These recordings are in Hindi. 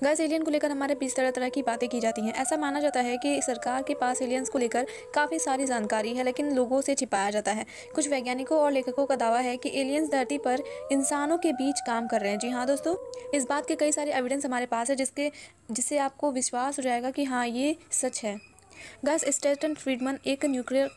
गैस एलियन को लेकर हमारे बीच तरह तरह की बातें की जाती हैं। ऐसा माना जाता है कि सरकार के पास एलियंस को लेकर काफ़ी सारी जानकारी है, लेकिन लोगों से छिपाया जाता है। कुछ वैज्ञानिकों और लेखकों का दावा है कि एलियंस धरती पर इंसानों के बीच काम कर रहे हैं। जी हाँ दोस्तों, इस बात के कई सारे एविडेंस हमारे पास है जिससे आपको विश्वास हो जाएगा कि हाँ ये सच है। गैस स्टैटन फ्रीडमैन एक न्यूक्लियर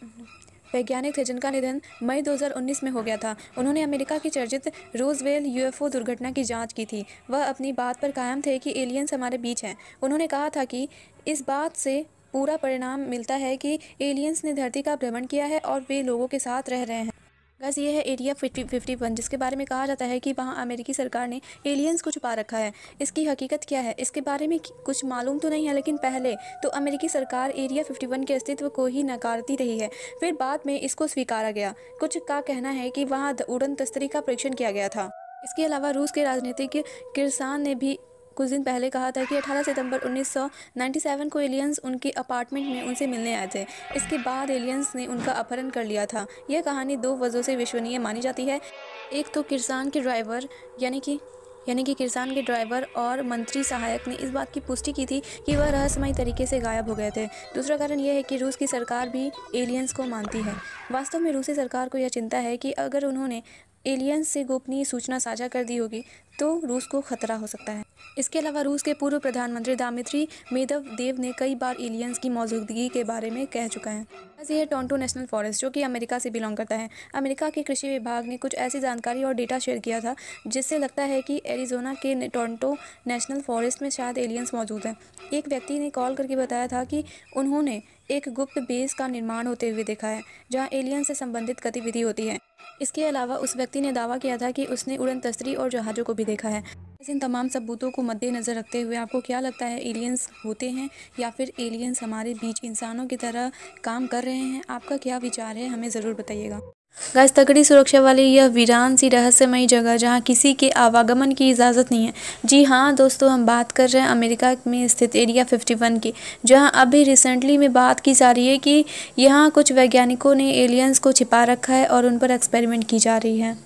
वैज्ञानिक थे जिनका निधन मई 2019 में हो गया था। उन्होंने अमेरिका की चर्चित रोजवेल यूएफओ दुर्घटना की जांच की थी। वह अपनी बात पर कायम थे कि एलियंस हमारे बीच हैं। उन्होंने कहा था कि इस बात से पूरा परिणाम मिलता है कि एलियंस ने धरती का भ्रमण किया है और वे लोगों के साथ रह रहे हैं। बस ये है एरिया 51, जिसके बारे में कहा जाता है कि वहाँ अमेरिकी सरकार ने एलियंस को छुपा रखा है। इसकी हकीकत क्या है इसके बारे में कुछ मालूम तो नहीं है, लेकिन पहले तो अमेरिकी सरकार एरिया 51 के अस्तित्व को ही नकारती रही है, फिर बाद में इसको स्वीकारा गया। कुछ का कहना है कि वहाँ उड़न तस्तरी का परीक्षण किया गया था। इसके अलावा रूस के राजनीतिक किरसान ने भी कुछ दिन पहले कहा था कि 18 सितंबर 1997 को एलियंस उनके अपार्टमेंट में उनसे मिलने आए थे। इसके बाद एलियंस ने उनका अपहरण कर लिया था। यह कहानी दो वजहों से विश्वसनीय मानी जाती है। एक तो किरसान के ड्राइवर यानी कि किरसान के ड्राइवर और मंत्री सहायक ने इस बात की पुष्टि की थी कि वह रहस्यमयी तरीके से गायब हो गए थे। दूसरा कारण यह है कि रूस की सरकार भी एलियंस को मानती है। वास्तव में रूसी सरकार को यह चिंता है कि अगर उन्होंने एलियंस से गोपनीय सूचना साझा कर दी होगी तो रूस को खतरा हो सकता है। इसके अलावा रूस के पूर्व प्रधानमंत्री दामित्री मेदवेदेव ने कई बार एलियंस की मौजूदगी के बारे में कह चुका है। बस ये टोरंटो नेशनल फॉरेस्ट जो कि अमेरिका से बिलोंग करता है। अमेरिका के कृषि विभाग ने कुछ ऐसी जानकारी और डेटा शेयर किया था जिससे लगता है कि एरिजोना के टोरंटो नेशनल फॉरेस्ट में शायद एलियंस मौजूद हैं। एक व्यक्ति ने कॉल करके बताया था कि उन्होंने एक गुप्त बेस का निर्माण होते हुए देखा है जहां एलियन से संबंधित गतिविधि होती है। इसके अलावा उस व्यक्ति ने दावा किया था कि उसने उड़न तस्तरी और जहाज़ों को भी देखा है। इन तमाम सबूतों को मद्देनज़र रखते हुए आपको क्या लगता है, एलियंस होते हैं या फिर एलियंस हमारे बीच इंसानों की तरह काम कर रहे हैं? आपका क्या विचार है, हमें ज़रूर बताइएगा। गाइस, तगड़ी सुरक्षा वाली यह वीरान सी रहस्यमयी जगह जहां किसी के आवागमन की इजाज़त नहीं है। जी हाँ दोस्तों, हम बात कर रहे हैं अमेरिका में स्थित एरिया 51 की, जहां अभी रिसेंटली में बात की जा रही है कि यहां कुछ वैज्ञानिकों ने एलियंस को छिपा रखा है और उन पर एक्सपेरिमेंट की जा रही है।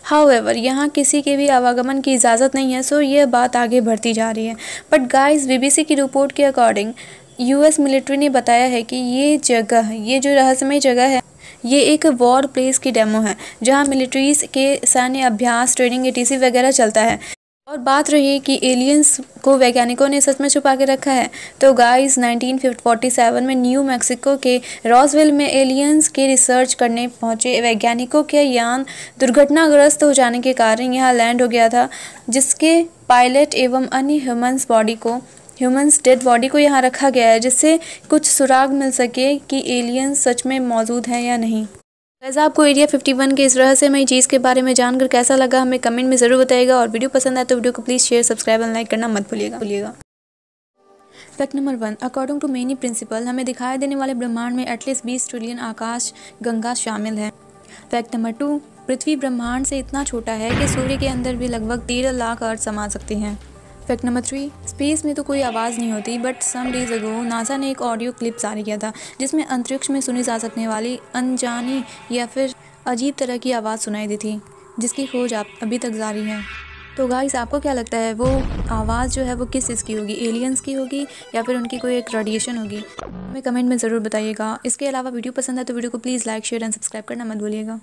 हाउएवर यहाँ किसी के भी आवागमन की इजाज़त नहीं है, सो यह बात आगे बढ़ती जा रही है। बट गाइस, बीबीसी की रिपोर्ट के अकॉर्डिंग यूएस मिलिट्री ने बताया है कि ये जो रहस्यमय जगह है, ये एक वॉर प्लेस की डेमो है जहां मिलिट्रीज के सैन्य अभ्यास, ट्रेनिंग एटीसी वगैरह चलता है। और बात रही कि एलियंस को वैज्ञानिकों ने सच में छुपा के रखा है, तो गाइस 1947 में न्यू मैक्सिको के रॉसवेल में एलियंस के रिसर्च करने पहुंचे वैज्ञानिकों के यान दुर्घटनाग्रस्त हो जाने के कारण यहाँ लैंड हो गया था, जिसके पायलट एवं अन्य ह्यूमंस डेड बॉडी को यहाँ रखा गया है, जिससे कुछ सुराग मिल सके कि एलियंस सच में मौजूद हैं या नहीं। वैसे आपको एरिया 51 के इस रहस्यमयी चीज़ के बारे में जानकर कैसा लगा, हमें कमेंट में ज़रूर बताइएगा। और वीडियो पसंद आए तो वीडियो को please share, subscribe and like करना मत भूलिएगा। Fact number 1, according to many principal, हमें दिखाई देने वाले ब्रह्मांड में एटलीस्ट 20 ट्रिलियन आकाश गंगा शामिल है। फैक्ट नंबर 2, पृथ्वी ब्रह्मांड से इतना छोटा है कि सूर्य के अंदर भी लगभग 13 लाख अर्थ समा सकती हैं। फैक्ट नंबर 3, स्पेस में तो कोई आवाज़ नहीं होती, but some days ago NASA ने एक ऑडियो क्लिप जारी किया था जिसमें अंतरिक्ष में सुनी जा सकने वाली अनजानी या फिर अजीब तरह की आवाज़ सुनाई दी थी, जिसकी खोज अभी तक जारी है। तो गाइस, आपको क्या लगता है वो आवाज़ जो है वो किस चीज़ की होगी, एलियंस की होगी या फिर उनकी कोई एक रेडिएशन होगी? हमें कमेंट में ज़रूर बताइएगा। इसके अलावा वीडियो पसंद है तो वीडियो को please like, share and subscribe करना मत भूलिएगा।